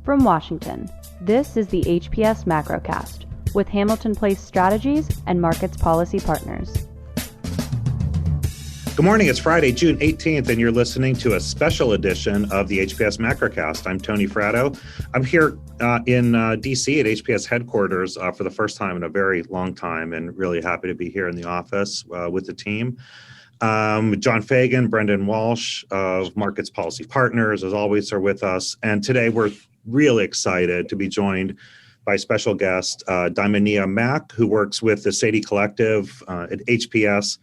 From Washington, this is the HPS Macrocast with Hamilton Place Strategies and Markets Policy Partners. Good morning. It's Friday, June 18th, and you're listening to a special edition of the HPS Macrocast. I'm Tony Fratto. I'm here in DC at HPS headquarters for the first time in a very long time, and really happy to be here in the office with the team. John Fagan, Brendan Walsh of Markets Policy Partners, as always, are with us. And today we're really excited to be joined by special guest Diamondnia Mack, who works with the Sadie Collective at HPS.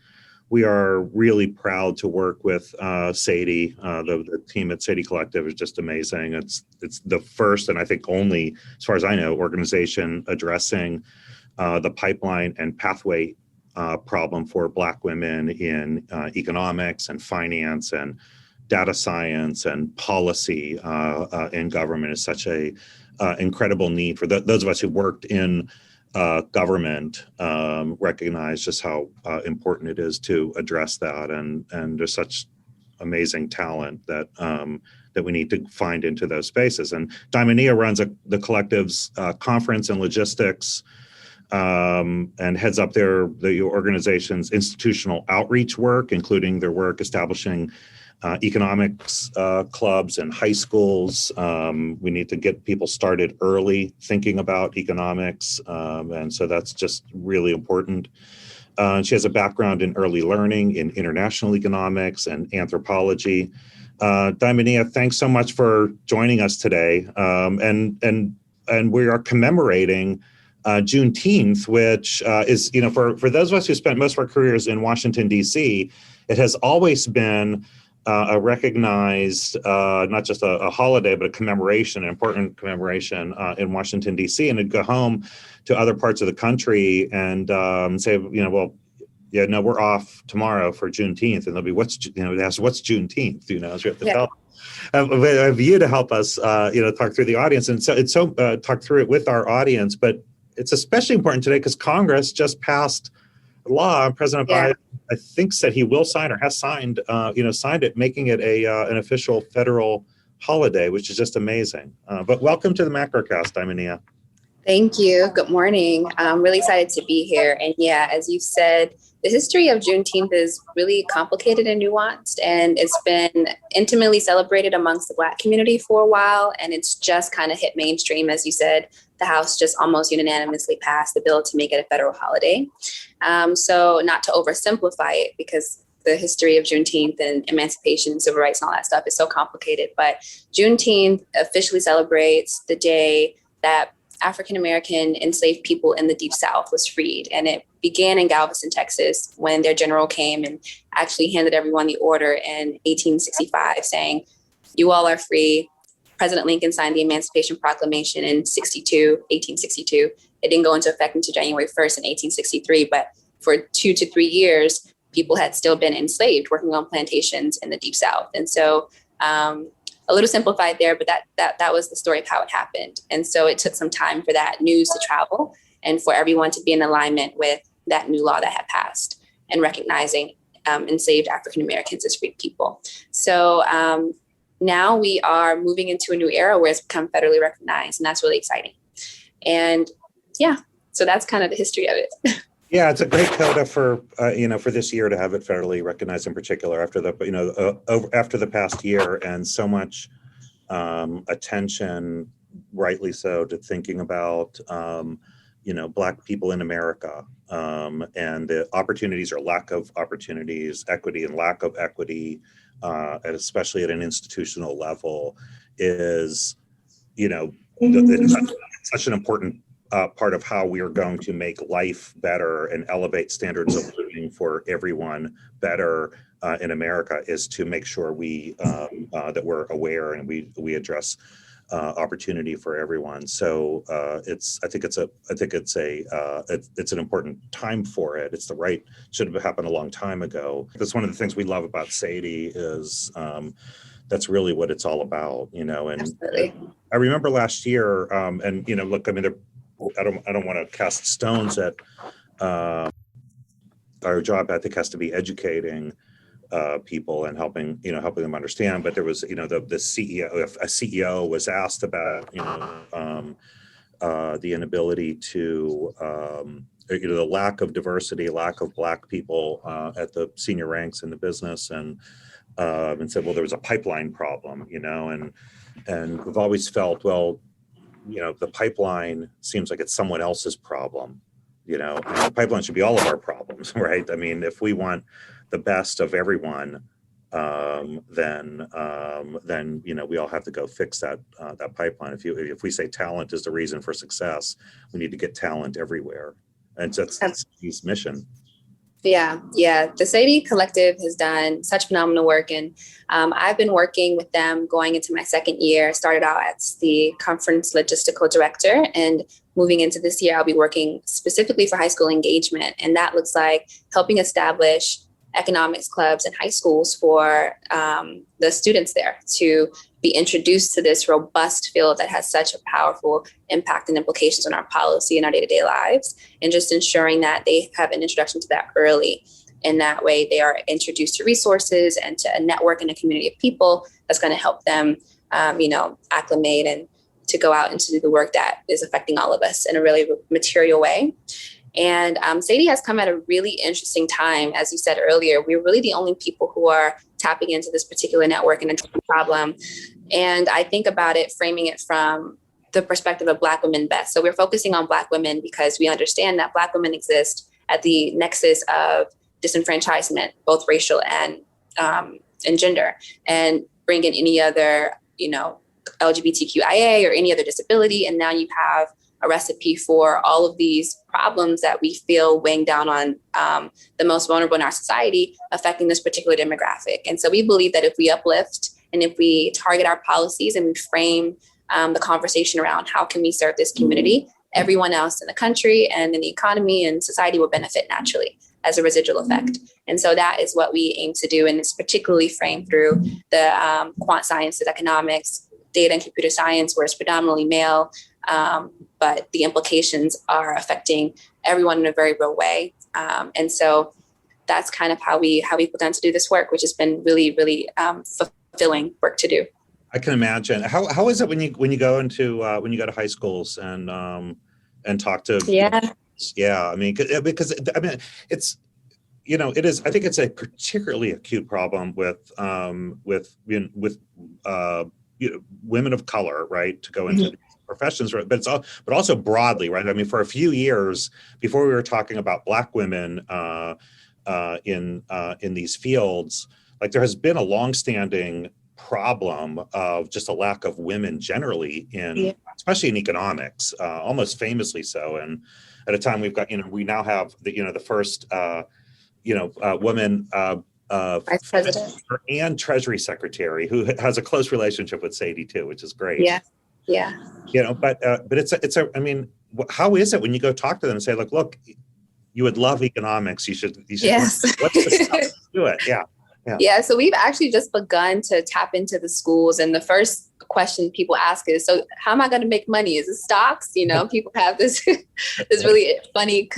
We are really proud to work with Sadie. The team at Sadie Collective is just amazing. It's the first and I think only, as far as I know, organization addressing the pipeline and pathway problem for Black women in economics and finance and data science and policy in government. Is such a incredible need for those of us who worked in government recognize just how important it is to address that, and there's such amazing talent that that we need to find into those spaces. And Diamondnia runs the collective's conference and logistics, and heads up the organization's institutional outreach work, including their work establishing economics clubs and high schools. We need to get people started early thinking about economics, and so that's just really important. She has a background in early learning, in international economics and anthropology. Diamondnia, thanks so much for joining us today. And we are commemorating Juneteenth, which is, for those of us who spent most of our careers in Washington, D.C., it has always been a recognized, not just a holiday, but a commemoration, an important commemoration in Washington, D.C., and to go home to other parts of the country and say, we're off tomorrow for Juneteenth, and they'll be, what's Juneteenth? As we have to tell have you to help us, talk through the audience, and so talk through it with our audience. But it's especially important today because Congress just passed a law. President Biden, I think, said he will sign or has signed it, making it an official federal holiday, which is just amazing. But welcome to the Macrocast, Diamondnia. Thank you. Good morning. I'm really excited to be here. And as you said, the history of Juneteenth is really complicated and nuanced, and it's been intimately celebrated amongst the Black community for a while. And it's just kind of hit mainstream. As you said, the House just almost unanimously passed the bill to make it a federal holiday. So not to oversimplify it, because the history of Juneteenth and emancipation and civil rights and all that stuff is so complicated. But Juneteenth officially celebrates the day that African-American enslaved people in the Deep South was freed. And it began in Galveston, Texas, when their general came and actually handed everyone the order in 1865 saying, "You all are free." President Lincoln signed the Emancipation Proclamation in 1862. It didn't go into effect until January 1st in 1863, but for 2 to 3 years, people had still been enslaved working on plantations in the Deep South. And so a little simplified there, but that was the story of how it happened. And so it took some time for that news to travel and for everyone to be in alignment with that new law that had passed and recognizing enslaved African Americans as free people. So now we are moving into a new era where it's become federally recognized, and that's really exciting. And so that's kind of the history of it. Yeah, it's a great coda for this year to have it federally recognized, in particular after the past year, and so much attention, rightly so, to thinking about Black people in America, and the opportunities or lack of opportunities, equity and lack of equity, and especially at an institutional level, is it's such an important part of how we are going to make life better and elevate standards of living for everyone better in America, is to make sure we that we're aware and we address opportunity for everyone. So I think it's an important time for it. It's should have happened a long time ago. That's one of the things we love about Sadie is that's really what it's all about, And Absolutely. I remember last year, look, I mean, I don't want to cast stones at our job. I think has to be educating people and helping them understand. But there was, the CEO, if a CEO was asked about, the inability to, the lack of diversity, lack of Black people at the senior ranks in the business, and said, well, there was a pipeline problem, and we've always felt, well, the pipeline seems like it's someone else's problem, and the pipeline should be all of our problems, right? I mean, if we want the best of everyone, then we all have to go fix that pipeline. If we say talent is the reason for success, we need to get talent everywhere, and so that's his mission. Yeah. The Sadie Collective has done such phenomenal work, and I've been working with them going into my second year. Started out as the conference logistical director, and moving into this year, I'll be working specifically for high school engagement, and that looks like helping establish economics clubs in high schools for the students there to be introduced to this robust field that has such a powerful impact and implications on our policy and our day-to-day lives, and just ensuring that they have an introduction to that early. In that way, they are introduced to resources and to a network and a community of people that's going to help them, acclimate and to go out and to do the work that is affecting all of us in a really material way. And Sadie has come at a really interesting time. As you said earlier, we're really the only people who are tapping into this particular network and addressing the problem. And I think about it, framing it from the perspective of Black women best. So we're focusing on Black women because we understand that Black women exist at the nexus of disenfranchisement, both racial and gender, and bring in any other, LGBTQIA or any other disability. And now you have a recipe for all of these problems that we feel weighing down on the most vulnerable in our society, affecting this particular demographic. And so we believe that if we uplift and if we target our policies and we frame the conversation around how can we serve this community, everyone else in the country and in the economy and society will benefit naturally as a residual effect. And so that is what we aim to do. And it's particularly framed through the quant sciences, economics, data and computer science, where it's predominantly male, but the implications are affecting everyone in a very real way. And so that's kind of how we began to do this work, which has been really, really fulfilling work to do. I can imagine. How is it when you go to high schools and talk to I mean, because it's it is. I think it's a particularly acute problem with women of color, right, to go into these professions, right? But also broadly, right? I mean, for a few years before we were talking about Black women in these fields, like there has been a longstanding problem of just a lack of women generally especially in economics, almost famously so. And at a time we've got, we now have the first woman Vice President and Treasury Secretary who has a close relationship with Sadie too, which is great. Yeah. But I mean, how is it when you go talk to them and say, look, you would love economics. You should. Yes. What's the stuff? Do it. Yeah. So we've actually just begun to tap into the schools, and the first question people ask is, so how am I going to make money? Is it stocks? People have this really funny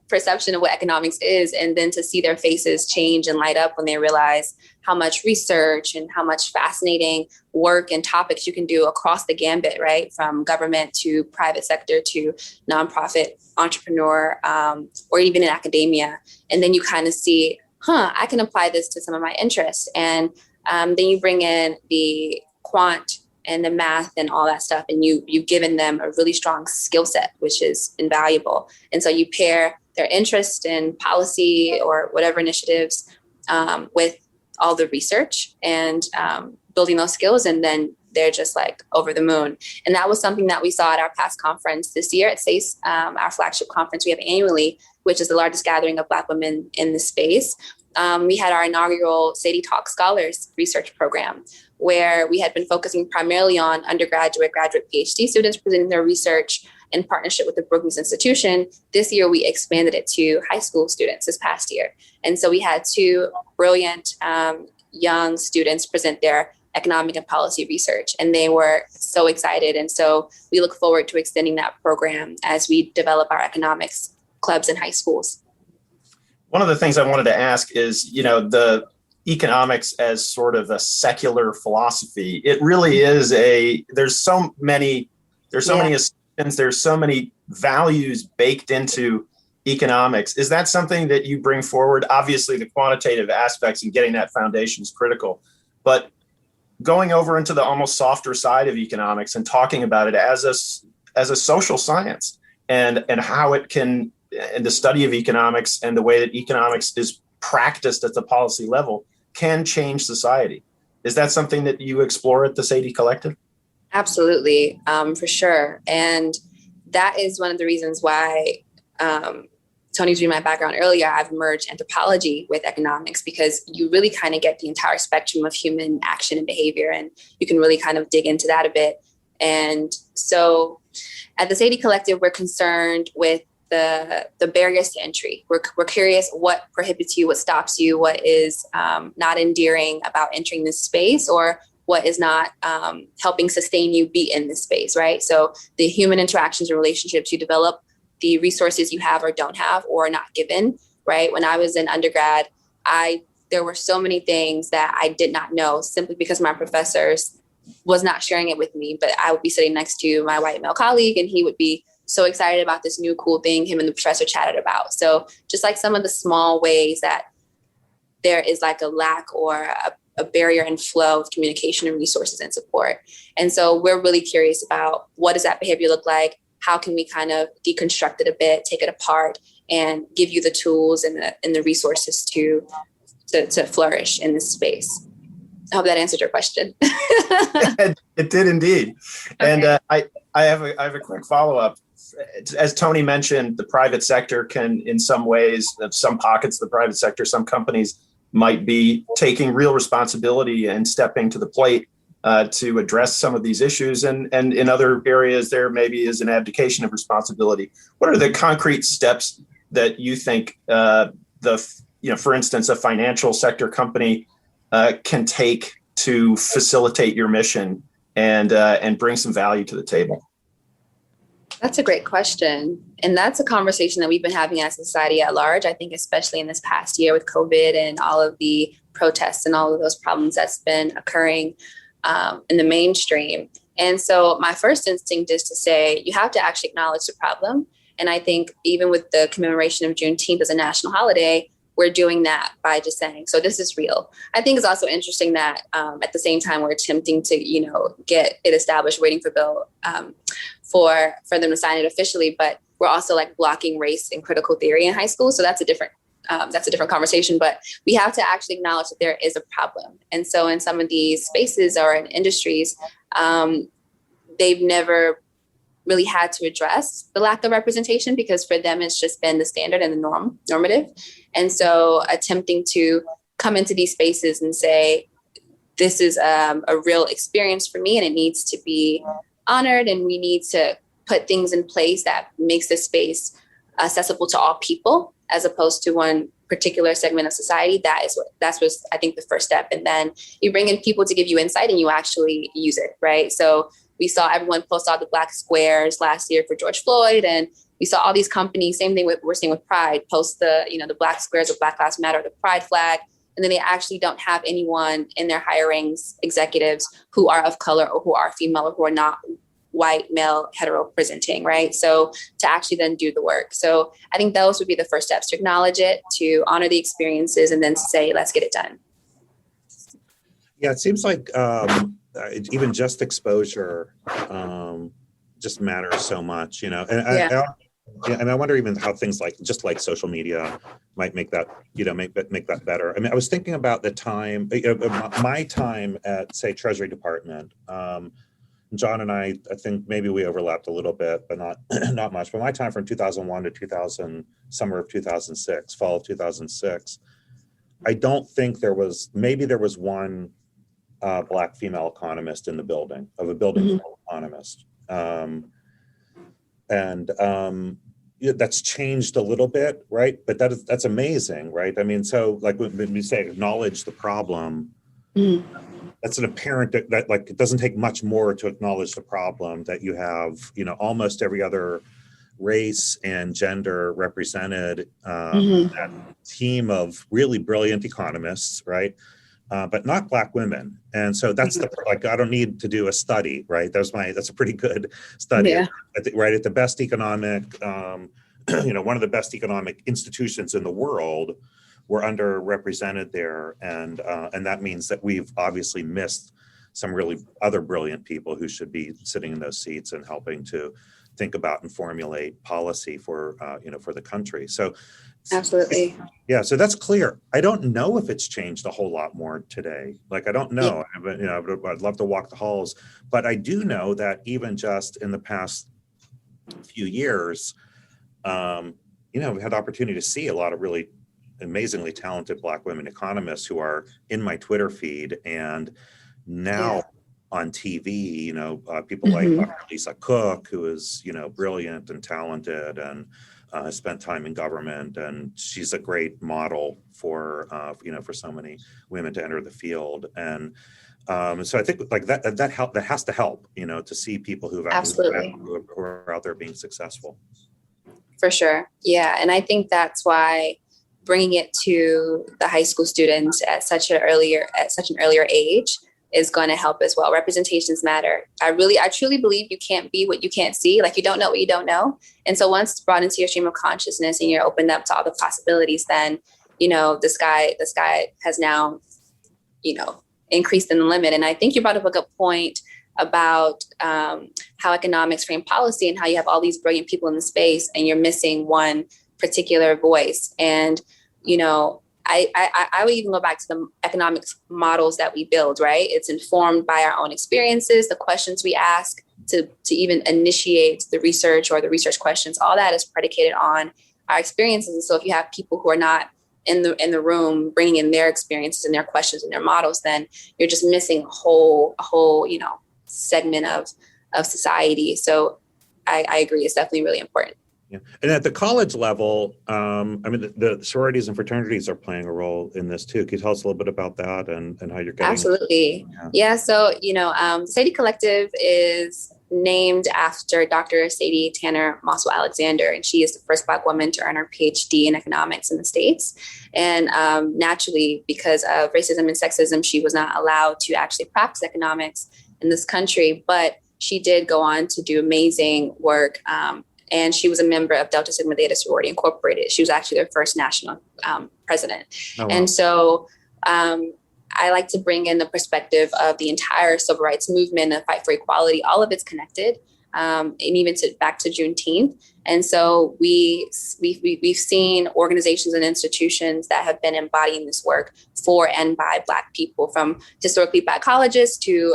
perception of what economics is, and then to see their faces change and light up when they realize how much research and how much fascinating work and topics you can do across the gambit, right? From government to private sector to nonprofit, entrepreneur, or even in academia. And then you kind of see, I can apply this to some of my interests. And then you bring in the quant and the math and all that stuff, and you've given them a really strong skill set, which is invaluable. And so you pair their interest in policy or whatever initiatives with all the research and building those skills, and then they're just like over the moon. And that was something that we saw at our past conference this year at SACE, our flagship conference we have annually, which is the largest gathering of Black women in the space. We had our inaugural Sadie Talk Scholars research program, where we had been focusing primarily on undergraduate, graduate, PhD students presenting their research in partnership with the Brookings Institution. This year, we expanded it to high school students this past year. And so we had two brilliant young students present their economic and policy research, and they were so excited. And so we look forward to extending that program as we develop our economics clubs in high schools. One of the things I wanted to ask is, economics as sort of a secular philosophy. It really is there's so many assumptions, there's so many values baked into economics. Is that something that you bring forward? Obviously, the quantitative aspects and getting that foundation is critical, but going over into the almost softer side of economics and talking about it as a social science and how it can, and the study of economics and the way that economics is practiced at the policy level can change society. Is that something that you explore at the Sadie Collective? Absolutely, for sure. And that is one of the reasons why Tony was reading my background earlier. I've merged anthropology with economics because you really kind of get the entire spectrum of human action and behavior, and you can really kind of dig into that a bit. And so at the Sadie Collective, we're concerned with the barriers to entry. We're curious what prohibits you, what stops you, what is not endearing about entering this space, or what is not helping sustain you be in this space, right? So the human interactions and relationships you develop, the resources you have or don't have or are not given, right? When I was in undergrad, there were so many things that I did not know simply because my professors was not sharing it with me. But I would be sitting next to my white male colleague and he would be so excited about this new cool thing him and the professor chatted about. So just like some of the small ways that there is like a lack or a barrier in flow of communication and resources and support. And so we're really curious about what does that behavior look like? How can we kind of deconstruct it a bit, take it apart, and give you the tools and the resources to flourish in this space? I hope that answered your question. It did indeed. Okay. And I have a quick follow-up. As Tony mentioned, the private sector can, in some ways, some pockets of the private sector, some companies might be taking real responsibility and stepping to the plate to address some of these issues. And in other areas, there maybe is an abdication of responsibility. What are the concrete steps that you think for instance, a financial sector company can take to facilitate your mission and bring some value to the table? That's a great question. And that's a conversation that we've been having as a society at large, I think, especially in this past year with COVID and all of the protests and all of those problems that's been occurring in the mainstream. And so my first instinct is to say, you have to actually acknowledge the problem. And I think even with the commemoration of Juneteenth as a national holiday, we're doing that by just saying, so this is real. I think it's also interesting that at the same time, we're attempting to, get it established, waiting for Bill for them to sign it officially. But we're also like blocking race and critical theory in high school. So that's a different conversation. But we have to actually acknowledge that there is a problem. And so in some of these spaces or in industries, they've never really had to address the lack of representation because for them, it's just been the standard and the normative. And so attempting to come into these spaces and say, this is a real experience for me and it needs to be honored, and we need to put things in place that makes this space accessible to all people as opposed to one particular segment of society. That's what I think the first step. And then you bring in people to give you insight and you actually use it, right? So we saw everyone post all the black squares last year for George Floyd, and we saw all these companies, same thing we're seeing with Pride, post the black squares of Black Lives Matter, the Pride flag, and then they actually don't have anyone in their hirings, executives who are of color or who are female or who are not white, male, hetero presenting, right? So to actually then do the work. So I think those would be the first steps, to acknowledge it, to honor the experiences, and then to say, let's get it done. Yeah, it seems like even just exposure just matters so much, And I wonder even how things like social media might make that, make that better. I mean, I was thinking about the time, my time at, say, Treasury Department. John and I think maybe we overlapped a little bit, but not much. But my time from 2001 to summer of 2006, fall of 2006, I don't think there was one Black female economist in the building, full economist. That's changed a little bit, right? But that's amazing, right? I mean, so like when we say acknowledge the problem, that's an apparent that like it doesn't take much more to acknowledge the problem that you have, almost every other race and gender represented that team of really brilliant economists, right? But not Black women. And so that's like, I don't need to do a study, right? That's a pretty good study, right? At the best economic, one of the best economic institutions in the world, we're underrepresented there. And that means that we've obviously missed some really other brilliant people who should be sitting in those seats and helping to think about and formulate policy for the country. So absolutely. Yeah, so that's clear. I don't know if it's changed a whole lot more today. Like, I don't know. I'd love to walk the halls, but I do know that even just in the past few years, we've had the opportunity to see a lot of really amazingly talented Black women economists who are in my Twitter feed and now on TV, people like Lisa Cook, who is, brilliant and talented and has spent time in government, and she's a great model for so many women to enter the field. And so I think like that has to help, to see people who are out there being successful. For sure. Yeah. And I think that's why bringing it to the high school students at such an earlier age is going to help as well. Representations matter. I truly believe you can't be what you can't see. Like, you don't know what you don't know. And so once it's brought into your stream of consciousness and you're opened up to all the possibilities, then, the sky has now, increased in the limit. And I think you brought up a good point about how economics frame policy and how you have all these brilliant people in the space and you're missing one particular voice. And, I would even go back to the economics models that we build, right? It's informed by our own experiences, the questions we ask to even initiate the research or the research questions. All that is predicated on our experiences. And so if you have people who are not in the room bringing in their experiences and their questions and their models, then you're just missing a whole segment of society. So I agree. It's definitely really important. Yeah. And at the college level, the sororities and fraternities are playing a role in this too. Can you tell us a little bit about that and how you're getting? Absolutely. Yeah. So, Sadie Collective is named after Dr. Sadie Tanner Mosswell-Alexander, and she is the first Black woman to earn her PhD in economics in the States. And naturally, because of racism and sexism, she was not allowed to actually practice economics in this country, but she did go on to do amazing work. And she was a member of Delta Sigma Theta Sorority Incorporated. She was actually their first national president. Oh, wow. And so I like to bring in the perspective of the entire civil rights movement, the fight for equality. All of it's connected, and even back to Juneteenth. And so we've seen organizations and institutions that have been embodying this work for and by Black people, from historically Black colleges to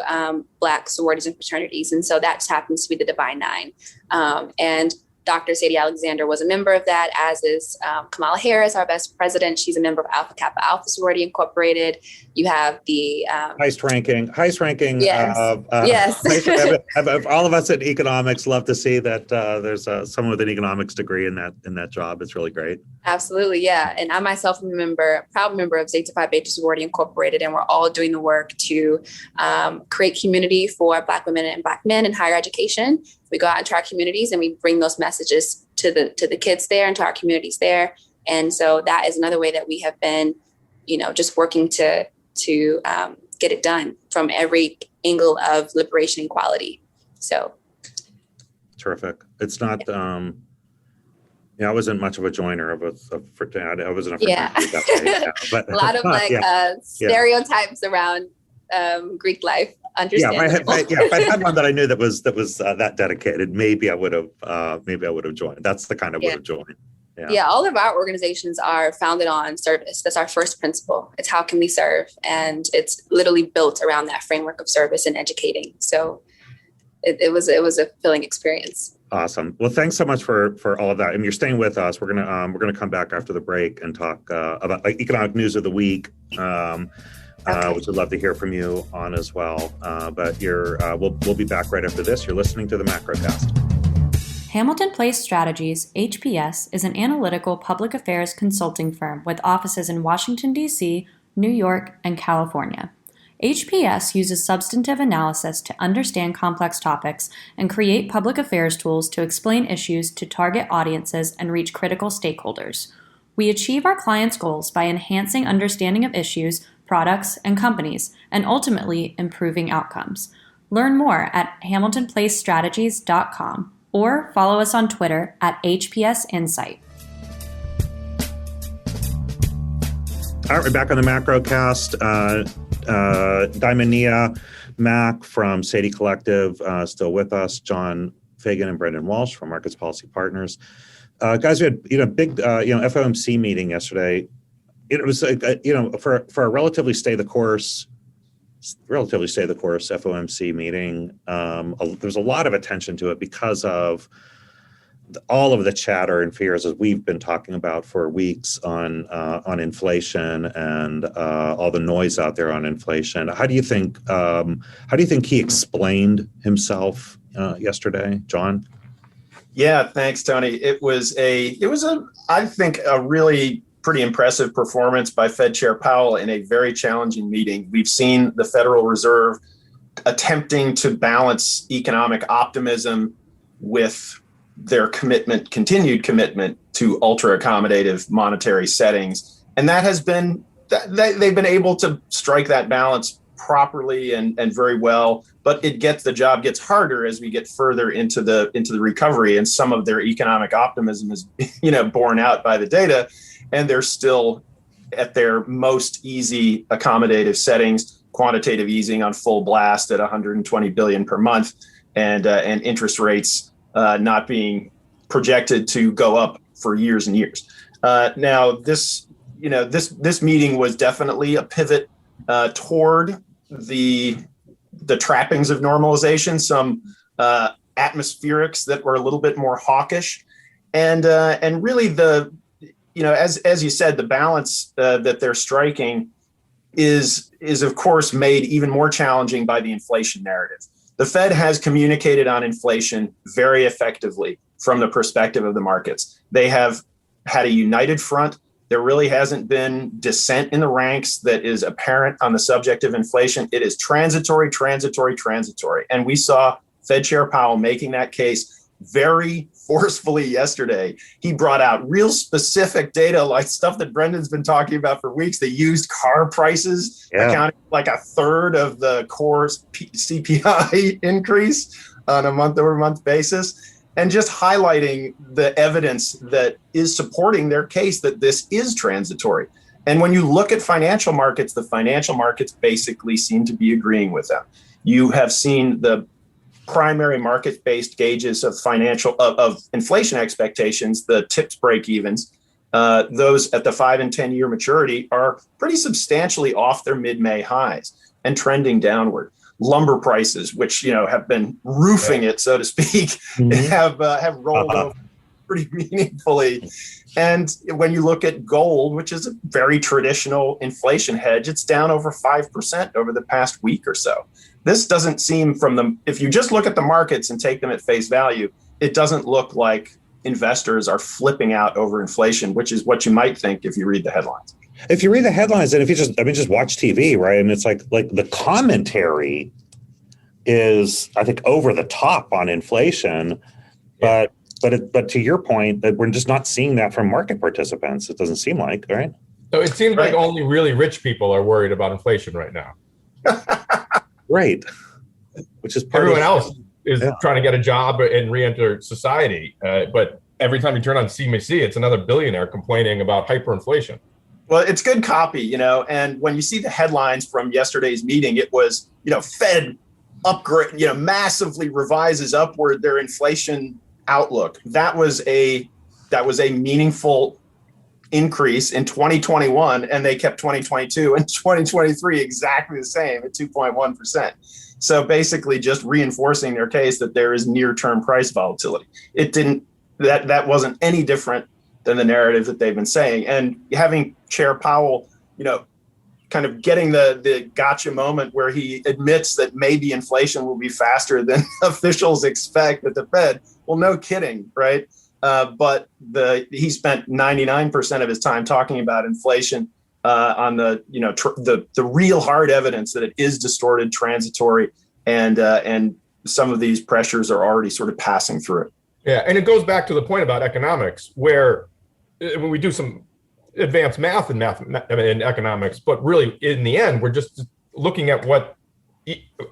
Black sororities and fraternities. And so that happens to be the Divine Nine. And Dr. Sadie Alexander was a member of that, as is Kamala Harris, our best president. She's a member of Alpha Kappa Alpha Sorority Incorporated. You have the highest ranking. Yes. Yes. All of us in economics love to see that there's someone with an economics degree in that job. It's really great. Absolutely, yeah. And I myself am a proud member of Zeta Phi Beta Sorority Incorporated, and we're all doing the work to create community for Black women and Black men in higher education. We go out into our communities and we bring those messages to the kids there and to our communities there. And so that is another way that we have been, just working to get it done from every angle of liberation and equality. So. Terrific. It's not, I wasn't much of a joiner of a fraternity. I wasn't a fraternity. But, a lot of stereotypes around Greek life. Understandable. If I had one that I knew that was that dedicated, maybe I would have joined. That's the kind I would have joined. Yeah, all of our organizations are founded on service. That's our first principle. It's how can we serve? And it's literally built around that framework of service and educating. So it was a fulfilling experience. Awesome. Well, thanks so much for all of that. And you're staying with us. We're gonna come back after the break and talk about economic news of the week. Which I'd love to hear from you on as well. But we'll be back right after this. You're listening to the Macrocast. Hamilton Place Strategies, HPS, is an analytical public affairs consulting firm with offices in Washington, D.C., New York, and California. HPS uses substantive analysis to understand complex topics and create public affairs tools to explain issues to target audiences and reach critical stakeholders. We achieve our clients' goals by enhancing understanding of issues, products, and companies, and ultimately improving outcomes. Learn more at hamiltonplacestrategies.com or follow us on Twitter at HPS Insight. All right, we're back on the Macrocast. Diamondnia Mack from Sadie Collective still with us. John Fagan and Brendan Walsh from Markets Policy Partners. Guys, we had big FOMC meeting yesterday. It was for a relatively stay the course FOMC meeting. There's a lot of attention to it because of all of the chatter and fears, as we've been talking about for weeks, on inflation and all the noise out there on inflation. How do you think he explained himself yesterday, John? Yeah, thanks, Tony. It was I think a really pretty impressive performance by Fed Chair Powell in a very challenging meeting. We've seen the Federal Reserve attempting to balance economic optimism with their continued commitment to ultra accommodative monetary settings. And that has been, they've been able to strike that balance properly and very well, but the job gets harder as we get further into the recovery, and some of their economic optimism is, borne out by the data, and they're still at their most easy accommodative settings, quantitative easing on full blast at 120 billion per month, and interest rates not being projected to go up for years and years. Now, this meeting was definitely a pivot toward the trappings of normalization, some atmospherics that were a little bit more hawkish, and really as you said, the balance that they're striking is of course made even more challenging by the inflation narrative. The Fed has communicated on inflation very effectively from the perspective of the markets. They have had a united front. There really hasn't been dissent in the ranks that is apparent on the subject of inflation. It is transitory, transitory, transitory. And we saw Fed Chair Powell making that case very forcefully yesterday. He brought out real specific data, like stuff that Brendan's been talking about for weeks. The used car prices accounting for like a third of the core CPI increase on a month-over-month basis, and just highlighting the evidence that is supporting their case that this is transitory. And when you look at financial markets, the financial markets basically seem to be agreeing with them. You have seen the primary market-based gauges of inflation expectations, the TIPS break-evens, those at the 5 and 10 year maturity are pretty substantially off their mid-May highs and trending downward. Lumber prices, which have been roofing it, so to speak, have rolled over pretty meaningfully. And when you look at gold, which is a very traditional inflation hedge, it's down over 5% over the past week or so. This doesn't seem if you just look at the markets and take them at face value, it doesn't look like investors are flipping out over inflation, which is what you might think if you read the headlines. If you read the headlines, and if you just watch TV, right? And it's like the commentary is, I think, over the top on inflation, but to your point, that we're just not seeing that from market participants. It doesn't seem like, right? So it seems like only really rich people are worried about inflation right now. Right. Which is everyone else is trying to get a job and re-enter society. But every time you turn on CNBC, it's another billionaire complaining about hyperinflation. Well, it's good copy, and when you see the headlines from yesterday's meeting, it was, Fed upgrade, massively revises upward their inflation outlook. That was a meaningful increase in 2021, and they kept 2022 and 2023 exactly the same at 2.1%. So basically just reinforcing their case that there is near-term price volatility. That wasn't any different than the narrative that they've been saying. And having Chair Powell, kind of getting the gotcha moment where he admits that maybe inflation will be faster than officials expect at the Fed. Well, no kidding, right? But he spent 99% of his time talking about inflation on the the real hard evidence that it is distorted, transitory, and some of these pressures are already sort of passing through it. Yeah, and it goes back to the point about economics, where when we do some advanced math in economics, but really in the end, we're just looking at what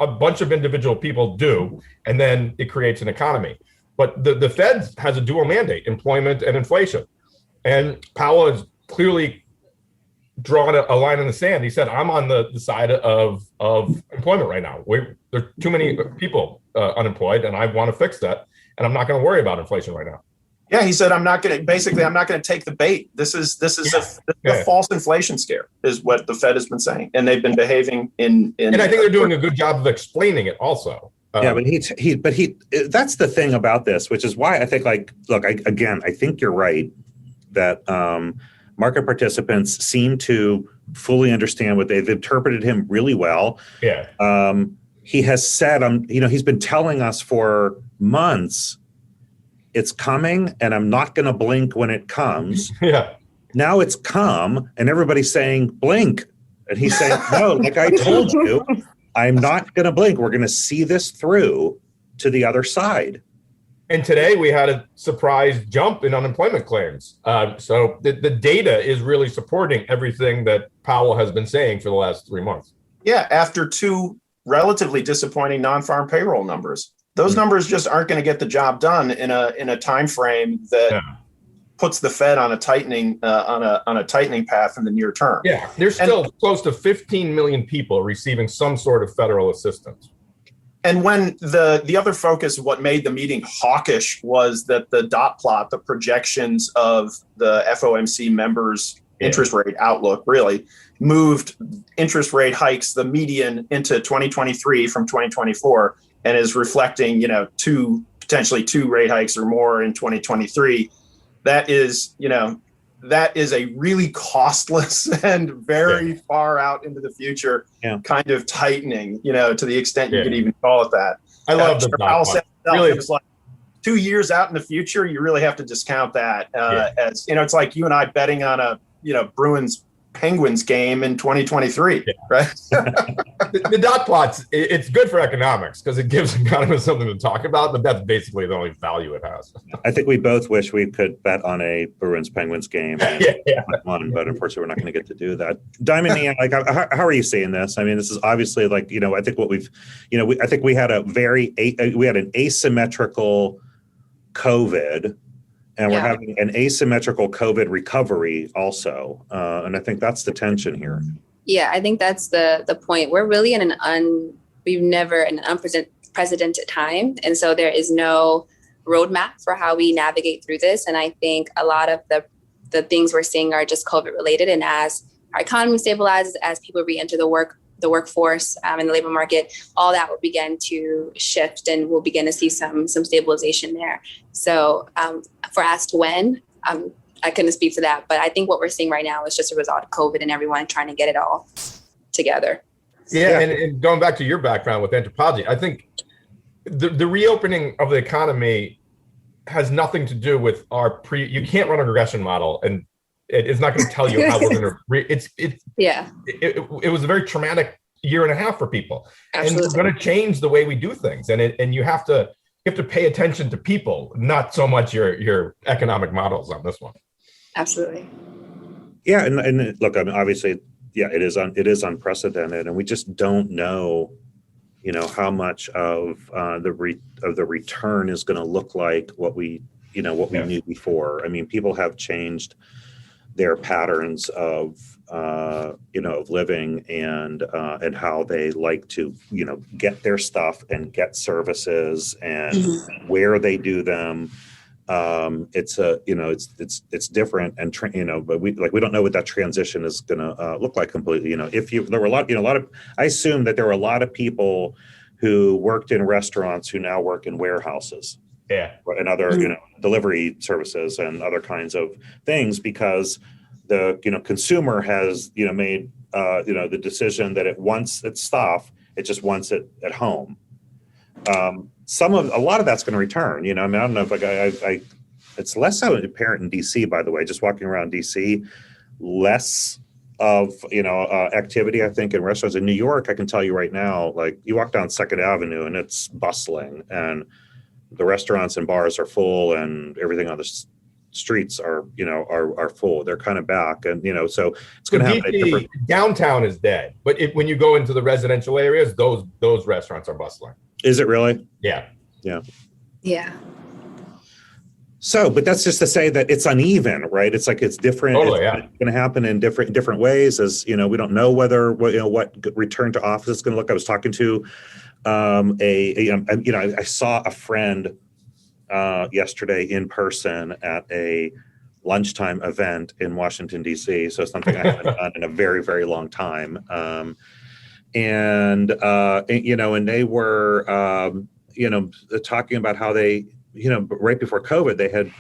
a bunch of individual people do, and then it creates an economy. But the Fed has a dual mandate: employment and inflation. And Powell has clearly drawn a line in the sand. He said, "I'm on the side of employment right now. There's too many people unemployed, and I want to fix that. And I'm not going to worry about inflation right now." Yeah, he said, I'm not going to take the bait. This is a false inflation scare, is what the Fed has been saying, and they've been behaving in. And I think they're doing a good job of explaining it also. But that's the thing about this, which is why I think, I think you're right that market participants seem to fully understand what they've interpreted him really well. Yeah. He has said, he's been telling us for months, it's coming and I'm not going to blink when it comes. Yeah. Now it's come and everybody's saying blink. And he's saying, no, like I told you, I'm not going to blink. We're going to see this through to the other side. And today we had a surprise jump in unemployment claims. So the data is really supporting everything that Powell has been saying for the last 3 months. Yeah, after two relatively disappointing non-farm payroll numbers. Those numbers just aren't going to get the job done in a time frame that puts the Fed on a tightening path in the near term. Yeah, there's still close to 15 million people receiving some sort of federal assistance. And when the other focus of what made the meeting hawkish was that the dot plot, the projections of the FOMC members' interest rate outlook really moved interest rate hikes, the median, into 2023 from 2024, and is reflecting, potentially two rate hikes or more in 2023. That is a really costless and very far out into the future kind of tightening, to the extent you could even call it that. I love the Powell said really, it was like 2 years out in the future. You really have to discount that as, it's like you and I betting on a, Bruins Penguins game in 2023, right? The dot plots, it's good for economics because it gives economists something to talk about, but that's basically the only value it has. I think we both wish we could bet on a Bruins Penguins game, but unfortunately we're not going to get to do that. Diamondnia, how are you seeing this? I mean, this is obviously I think what we've, I think we had an asymmetrical COVID. And we're having an asymmetrical COVID recovery also. And I think that's the tension here. Yeah, I think that's the point. We're really in we've never an unprecedented time. And so there is no roadmap for how we navigate through this. And I think a lot of the things we're seeing are just COVID related. And as our economy stabilizes, as people re-enter the workforce and the labor market, all that will begin to shift and we'll begin to see some stabilization there. So for as to when, I couldn't speak to that, but I think what we're seeing right now is just a result of COVID and everyone trying to get it all together. Yeah, and going back to your background with anthropology, I think the reopening of the economy has nothing to do with you can't run a regression model and it's not going to tell you how we're going to. It was a very traumatic year and a half for people, Absolutely. And it's going to change the way we do things. And you have to pay attention to people, not so much your economic models on this one. Absolutely. Yeah, and look, I mean, obviously, it is unprecedented, and we just don't know, how much of the return is going to look like what we knew before. I mean, people have changed their patterns of living and how they like to get their stuff and get services and where they do them. It's different and but we don't know what that transition is going to look like completely. There were a lot of I assume that there were a lot of people who worked in restaurants who now work in warehouses. And other delivery services and other kinds of things because the consumer has made the decision that it wants its stuff, it just wants it at home. A lot of that's going to return. I mean, I don't know if it's less so apparent in DC, by the way. Just walking around DC, less of activity, I think, in restaurants in New York. I can tell you right now, like you walk down Second Avenue and it's bustling, and the restaurants and bars are full, and everything on the streets are full. They're kind of back, and so it's going to happen. DC, downtown is dead, but when you go into the residential areas, those restaurants are bustling. Is it really? Yeah. So, but that's just to say that it's uneven, right? It's like it's different. Totally, it's going to happen in different ways. As we don't know what return to office is going to look. I was talking to I saw a friend yesterday in person at a lunchtime event in Washington, D.C. So something I haven't done in a very, very long time. And they were, talking about how they, right before COVID, they had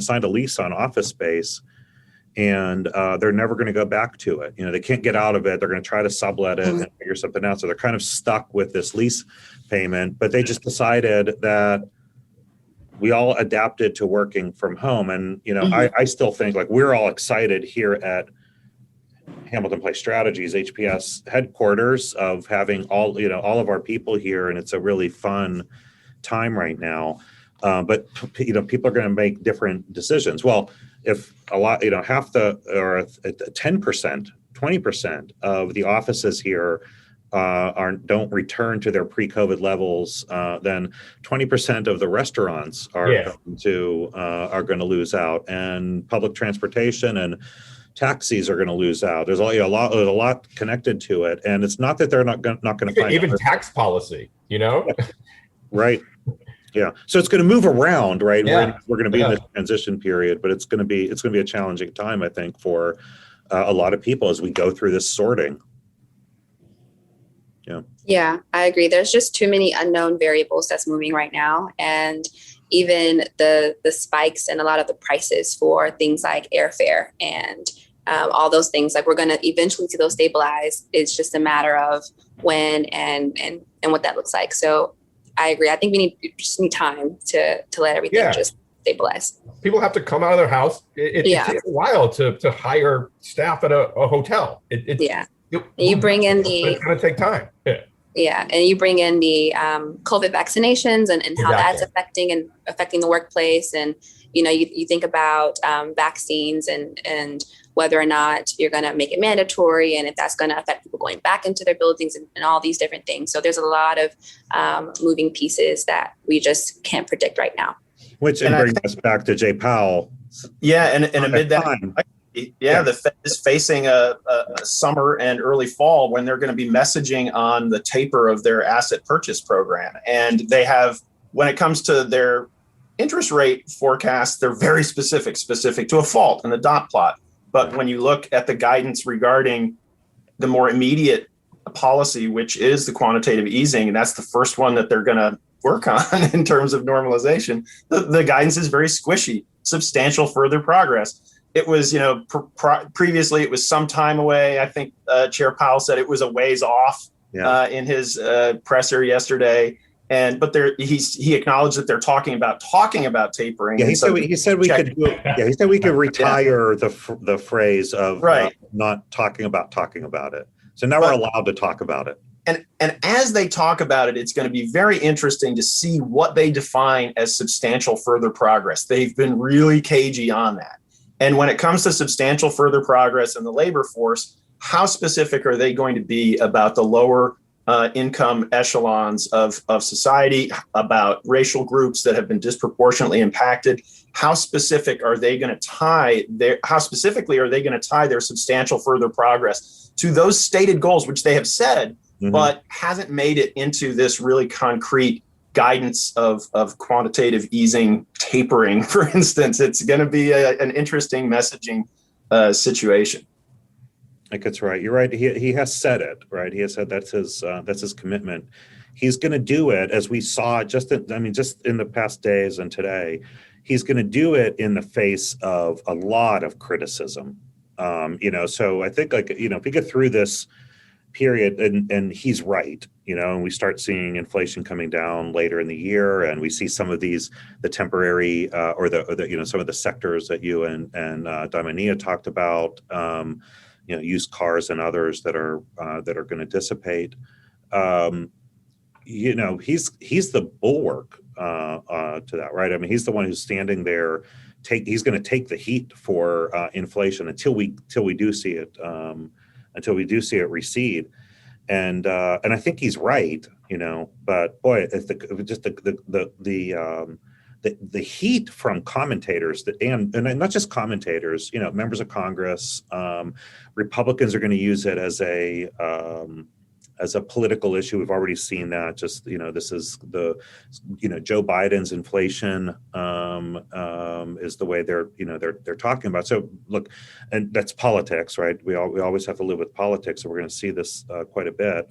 signed a lease on office space, and they're never going to go back to it. They can't get out of it. They're going to try to sublet it and figure something out. So they're kind of stuck with this lease payment, but they just decided that we all adapted to working from home. And, I still think like we're all excited here at Hamilton Place Strategies, HPS headquarters, of having all of our people here. And it's a really fun time right now. But people are going to make different decisions. Well, if a lot, half 10%, 20% of the offices here don't return to their pre-COVID levels, then 20% of the restaurants are going to lose out, and public transportation and taxis are going to lose out. There's a lot connected to it, and it's not that they're not going to find even tax policy, right. Yeah, so it's going to move around, right? Yeah. We're going to be in this transition period, but it's going to be a challenging time, I think, for a lot of people as we go through this sorting. Yeah, I agree. There's just too many unknown variables that's moving right now, and even the spikes and a lot of the prices for things like airfare and all those things. Like we're going to eventually see those stabilize. It's just a matter of when and what that looks like. So I agree. I think we just need time to let everything just stabilize. People have to come out of their house. It takes a while to hire staff at a hotel. You bring in it's going to take time. Yeah, and you bring in the COVID vaccinations and how that's affecting the workplace, and you think about vaccines and whether or not you're going to make it mandatory, and if that's going to affect people going back into their buildings and all these different things. So there's a lot of moving pieces that we just can't predict right now. Which brings us back to Jay Powell. Yeah, and amid that time. The Fed is facing a summer and early fall when they're going to be messaging on the taper of their asset purchase program. And they have, when it comes to their interest rate forecasts, they're very specific to a fault in the dot plot. But when you look at the guidance regarding the more immediate policy, which is the quantitative easing, and that's the first one that they're going to work on in terms of normalization, the guidance is very squishy, substantial further progress. It was, previously it was some time away. I think Chair Powell said it was a ways off in his presser yesterday. But he acknowledged that they're talking about tapering. Yeah, he said we could do it. Yeah, he said we could retire the phrase of not talking about it. So now we're allowed to talk about it. And as they talk about it, it's going to be very interesting to see what they define as substantial further progress. They've been really cagey on that. And when it comes to substantial further progress in the labor force, how specific are they going to be about the lower income echelons of society, about racial groups that have been disproportionately impacted? How specifically are they going to tie their substantial further progress to those stated goals, which they have said, but hasn't made it into this really concrete guidance of quantitative easing tapering, for instance? It's going to be an interesting messaging situation. I think that's right. You're right. He has said it, right? He has said that's his commitment. He's going to do it, as we saw just in the past days and today. He's going to do it in the face of a lot of criticism. So I think if we get through this period, and he's right, and we start seeing inflation coming down later in the year, and we see some of the temporary or some of the sectors that you and Diamondnia talked about used cars and others that are going to dissipate. He's the bulwark to that, right? I mean, he's the one who's standing there. He's going to take the heat for inflation until we do see it recede, and I think he's right, But boy, the heat from commentators and not just commentators, members of Congress, Republicans are going to use it as a political issue. We've already seen that. Just this is Joe Biden's inflation is the way they're talking about. So look, and that's politics, right? We always have to live with politics, so we're going to see this quite a bit.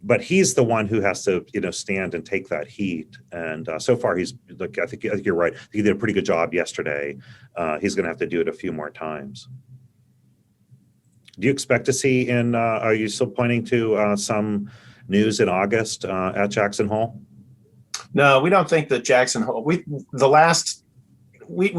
But he's the one who has to stand and take that heat. And so far, I think you're right. He did a pretty good job yesterday. He's going to have to do it a few more times. Do you expect to see are you still pointing to some news in August at Jackson Hole? No, we don't think that Jackson Hole, we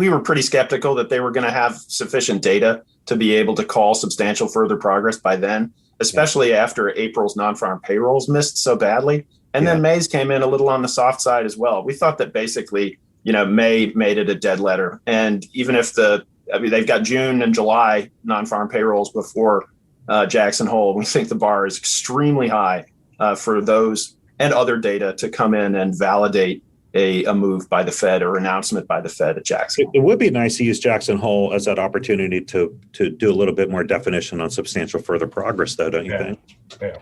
were pretty skeptical that they were going to have sufficient data to be able to call substantial further progress by then, especially after April's non-farm payrolls missed so badly. And then May's came in a little on the soft side as well. We thought that basically, May made it a dead letter. And even if they've got June and July non-farm payrolls before Jackson Hole. We think the bar is extremely high for those and other data to come in and validate a move by the Fed or announcement by the Fed at Jackson Hole. It would be nice to use Jackson Hole as that opportunity to do a little bit more definition on substantial further progress, though, don't you think?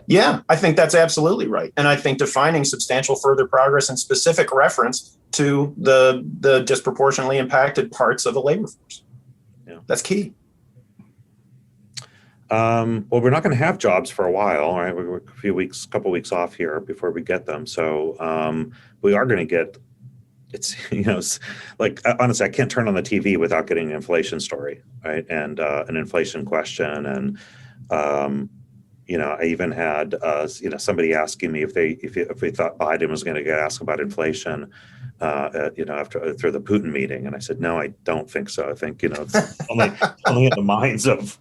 Yeah, I think that's absolutely right. And I think defining substantial further progress in specific reference to the disproportionately impacted parts of the labor force. That's key. Well, we're not going to have jobs for a while, right? We're a couple weeks off here before we get them. So we are going to get. It's like honestly, I can't turn on the TV without getting an inflation story, right? And an inflation question, and I even had somebody asking me if they thought Biden was going to get asked about inflation. After the Putin meeting, and I said, no, I don't think so. I think it's only in the minds of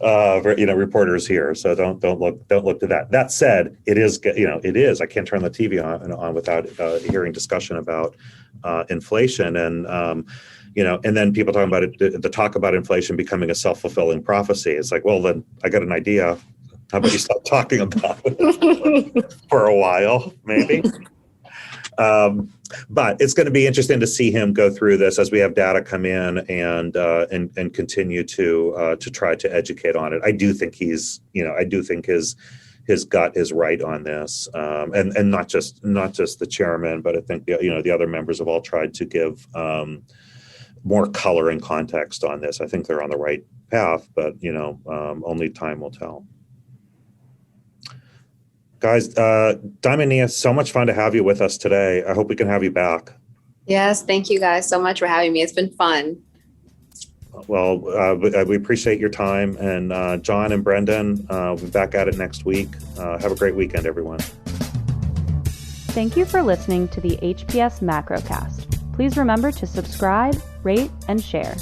reporters here. So don't look to that. That said, it is. I can't turn the TV on without hearing discussion about inflation, and and then people talking about it. The talk about inflation becoming a self-fulfilling prophecy. It's like, well, then I got an idea. How about you stop talking about it for a while, maybe. But it's going to be interesting to see him go through this as we have data come in and continue to try to educate on it. I do think his gut is right on this, and not just the chairman, but I think the other members have all tried to give more color and context on this. I think they're on the right path, but only time will tell. Guys, Diamondnia, so much fun to have you with us today. I hope we can have you back. Yes, thank you guys so much for having me. It's been fun. Well, we appreciate your time. And John and Brendan, we'll be back at it next week. Have a great weekend, everyone. Thank you for listening to the HPS Macrocast. Please remember to subscribe, rate, and share.